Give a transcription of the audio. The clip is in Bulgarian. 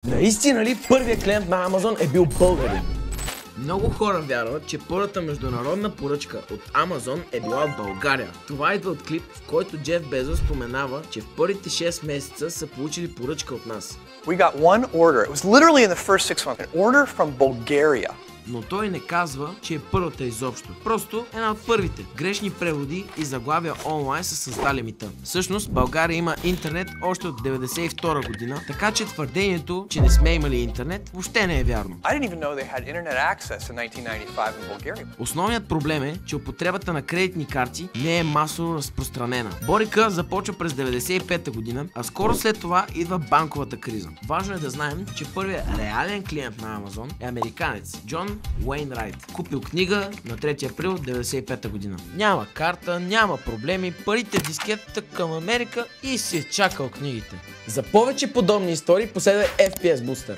Наистина ли първият клиент на Amazon е бил българин? Много хора вярват, че първата международна поръчка от Amazon е била в България. Това идва от клип, в който Джеф Безос споменава, че в първите 6 месеца са получили поръчка от нас. We got one order. It was literally in the first 6 months. An order from Bulgaria. Но той не казва, че е първата изобщо. Просто една от първите. Грешни преводи и заглавия онлайн са създали мита. Всъщност, България има интернет още от 1992 година, така че твърдението, че не сме имали интернет, въобще не е вярно. I didn't even know they had internet access in 1995 in Bulgaria. Основният проблем е, че употребата на кредитни карти не е масово разпространена. Борика започва през 1995 година, а скоро след това идва банковата криза. Важно е да знаем, че първият реален клиент на Amazon е американец Джон Уейнрайт. Купил книга на 3 април 1995 година. Няма карта, няма проблеми, парите в дискетата към Америка и си е чакал книгите. За повече подобни истории последвай FPS Booster.